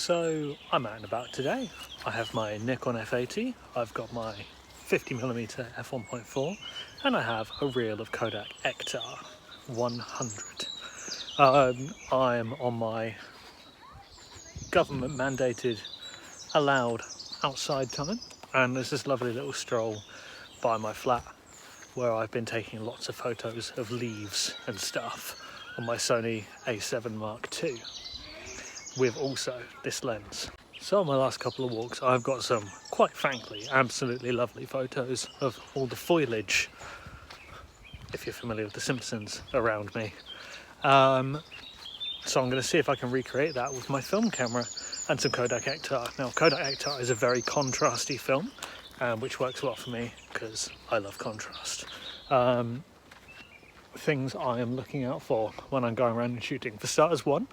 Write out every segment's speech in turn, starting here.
So I'm out and about today. I have my Nikon F80, I've got my 50mm f1.4, and I have a reel of Kodak Ektar 100. I'm on my government mandated allowed outside time, and there's this lovely little stroll by my flat where I've been taking lots of photos of leaves and stuff on my Sony A7ii with also this lens. So on my last couple of walks I've got some, quite frankly, absolutely lovely photos of all the foliage, if you're familiar with The Simpsons, around me. So I'm going to see if I can recreate that with my film camera and some Kodak Ektar. Now Kodak Ektar is a very contrasty film, which works well for me because I love contrast. Things I am looking out for when I'm going around and shooting. For starters, one,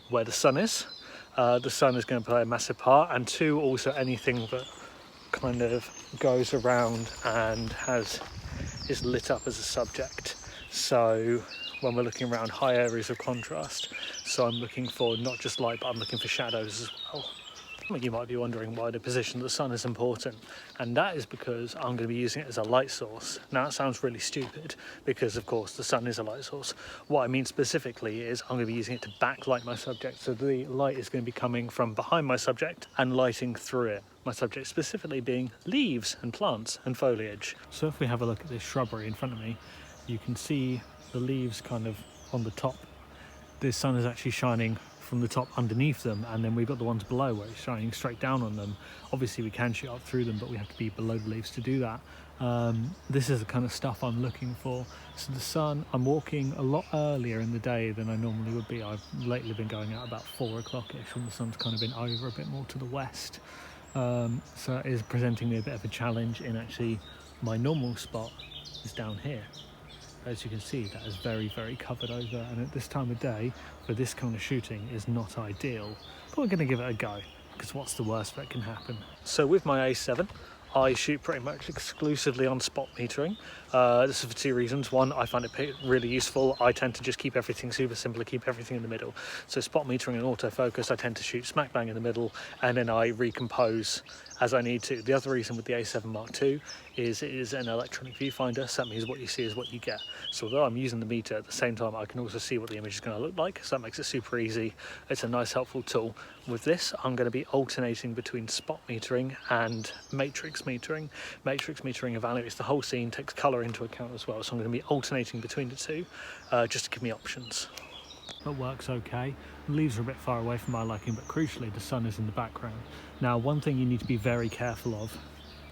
where the sun is. The sun is going to play a massive part, and two, also anything that kind of goes around and is lit up as a subject. So when we're looking around high areas of contrast, so I'm looking for not just light, but I'm looking for shadows as well. I think you might be wondering why the position of the sun is important, and that is because I'm going to be using it as a light source. Now that sounds really stupid because of course the sun is a light source. What I mean specifically is I'm going to be using it to backlight my subject, so the light is going to be coming from behind my subject and lighting through it. My subject specifically being leaves and plants and foliage. So if we have a look at this shrubbery in front of me, you can see the leaves kind of on the top. The sun is actually shining from the top underneath them, and then we've got the ones below where it's shining straight down on them. Obviously we can shoot up through them, but we have to be below the leaves to do that. This is the kind of stuff I'm looking for. So the sun, I'm walking a lot earlier in the day than I normally would be. I've lately been going out about 4 o'clock-ish when the sun's kind of been over a bit more to the west. So it is presenting me a bit of a challenge in actually my normal spot is down here. As you can see, that is very, very covered over, and at this time of day for this kind of shooting is not ideal, but we're going to give it a go because what's the worst that can happen? So with my A7 I shoot pretty much exclusively on spot metering. This is for two reasons. One, I find it really useful. I tend to just keep everything super simple, keep everything in the middle. So spot metering and autofocus, I tend to shoot smack bang in the middle, and then I recompose as I need to. The other reason with the A7 Mark II is it is an electronic viewfinder, so that means what you see is what you get. So although I'm using the meter, at the same time I can also see what the image is going to look like, so that makes it super easy. It's a nice helpful tool. With this I'm going to be alternating between spot metering and matrix metering. Matrix metering evaluates the whole scene, takes colour into account as well, so I'm going to be alternating between the two just to give me options. It works okay. The leaves are a bit far away from my liking, but crucially the sun is in the background. Now one thing you need to be very careful of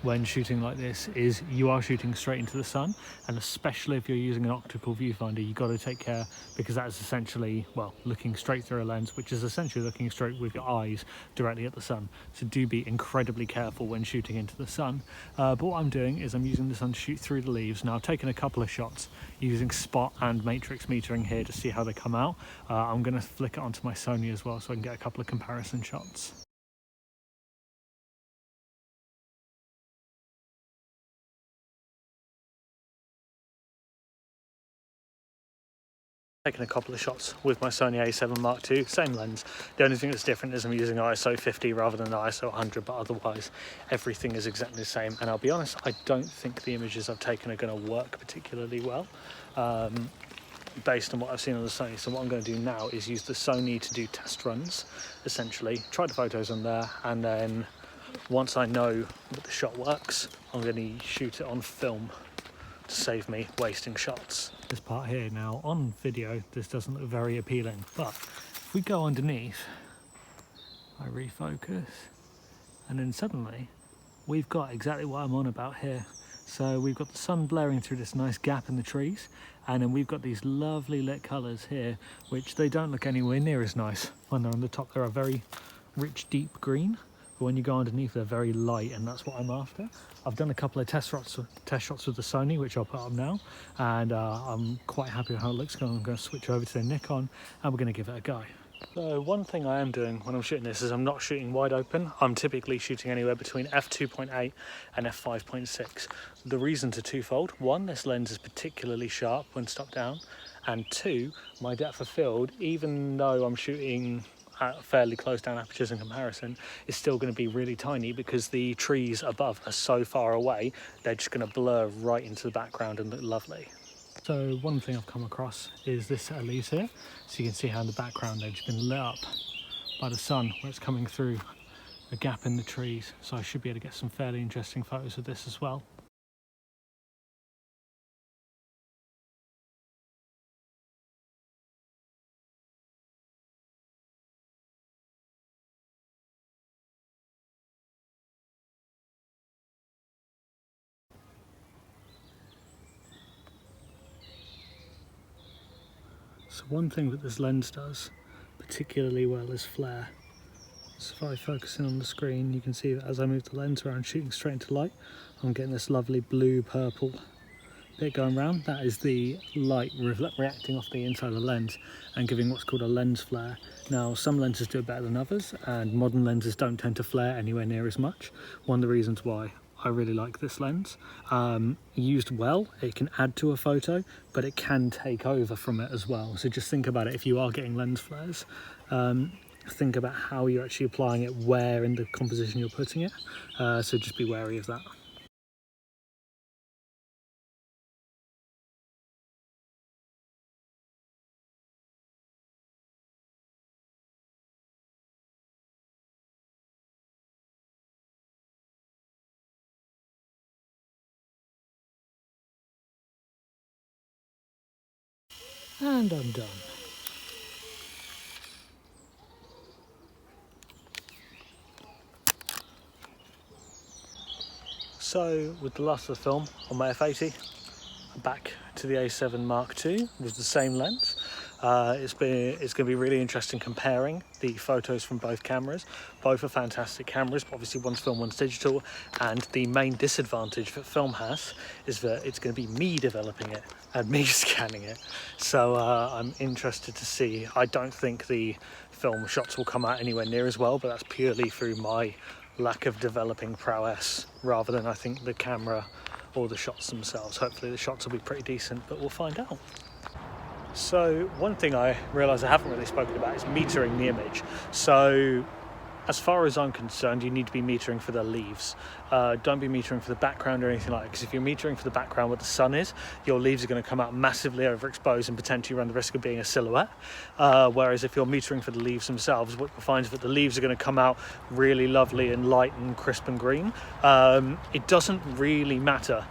when shooting like this is you are shooting straight into the sun, and especially if you're using an optical viewfinder, you've got to take care, because that is essentially, well, looking straight through a lens, which is essentially looking straight with your eyes directly at the sun. So do be incredibly careful when shooting into the sun. But what I'm doing is I'm using the sun to shoot through the leaves. Now I've taken a couple of shots using spot and matrix metering here to see how they come out. I'm going to flick it onto my Sony as well so I can get a couple of comparison shots. Taken a couple of shots with my Sony A7 Mark II, same lens. The only thing that's different is I'm using ISO 50 rather than ISO 100, but otherwise everything is exactly the same. And I'll be honest, I don't think the images I've taken are going to work particularly well based on what I've seen on the Sony. So what I'm going to do now is use the Sony to do test runs, essentially, try the photos on there, and then once I know that the shot works, I'm going to shoot it on film to save me wasting shots. This part here now, on video, this doesn't look very appealing, but if we go underneath, I refocus, and then suddenly we've got exactly what I'm on about here. So we've got the sun blaring through this nice gap in the trees, and then we've got these lovely lit colours here, which they don't look anywhere near as nice when they're on the top. They're a very rich deep green, but when you go underneath they're very light, and that's what I'm after. I've done a couple of test shots with the Sony, which I'll put up now, and I'm quite happy with how it looks. I'm going to switch over to the Nikon and we're going to give it a go. So one thing I am doing when I'm shooting this is I'm not shooting wide open. I'm typically shooting anywhere between f2.8 and f5.6. The reasons are twofold. One, this lens is particularly sharp when stopped down, and two, my depth of field, even though I'm shooting at fairly close down apertures in comparison, is still going to be really tiny because the trees above are so far away, they're just going to blur right into the background and look lovely. So one thing I've come across is this set of leaves here. So you can see how in the background they've just been lit up by the sun where it's coming through a gap in the trees. So I should be able to get some fairly interesting photos of this as well. So one thing that this lens does particularly well is flare. So if I focus in on the screen, you can see that as I move the lens around shooting straight into light, I'm getting this lovely blue purple bit going around. That is the light reacting off the inside of the lens and giving what's called a lens flare. Now some lenses do it better than others, and modern lenses don't tend to flare anywhere near as much. One of the reasons why I really like this lens. Used well, it can add to a photo, but it can take over from it as well. So just think about it if you are getting lens flares. Think about how you're actually applying it, where in the composition you're putting it. So just be wary of that. And I'm done. So with the last of the film on my F80, I'm back to the A7 Mark II with the same lens. It's going to be really interesting comparing the photos from both cameras. Both are fantastic cameras, but obviously one's film, one's digital, and the main disadvantage that film has is that it's going to be me developing it and me scanning it. So I'm interested to see. I don't think the film shots will come out anywhere near as well, but that's purely through my lack of developing prowess rather than I think the camera or the shots themselves. Hopefully the shots will be pretty decent, but we'll find out. So one thing I realise I haven't really spoken about is metering the image. So as far as I'm concerned, you need to be metering for the leaves. Don't be metering for the background or anything like that, because if you're metering for the background where the sun is, your leaves are going to come out massively overexposed and potentially run the risk of being a silhouette. Whereas if you're metering for the leaves themselves, what you'll find is that the leaves are going to come out really lovely and light and crisp and green. It doesn't really matter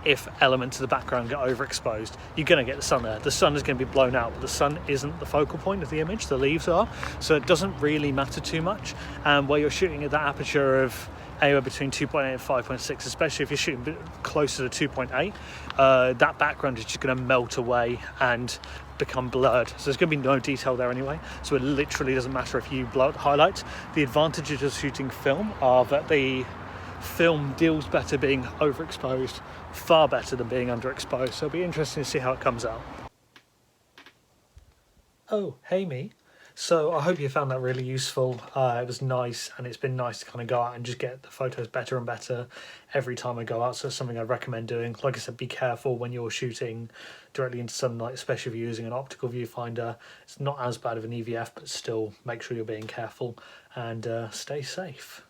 if elements of the background get overexposed. You're going to get the sun there. The sun is going to be blown out, but the sun isn't the focal point of the image, the leaves are, so it doesn't really matter too much. And where you're shooting at that aperture of anywhere between 2.8 and 5.6, especially if you're shooting a bit closer to 2.8, that background is just going to melt away and become blurred. So there's going to be no detail there anyway, so it literally doesn't matter if you blow out the highlights. The advantages of shooting film are that the film deals better being overexposed, far better than being underexposed, so it'll be interesting to see how it comes out. Oh, hey me. So I hope you found that really useful. It was nice, and it's been nice to kind of go out and just get the photos better and better every time I go out, so it's something I recommend doing. Like I said, be careful when you're shooting directly into sunlight, especially if you're using an optical viewfinder. It's not as bad of an EVF, but still make sure you're being careful and stay safe.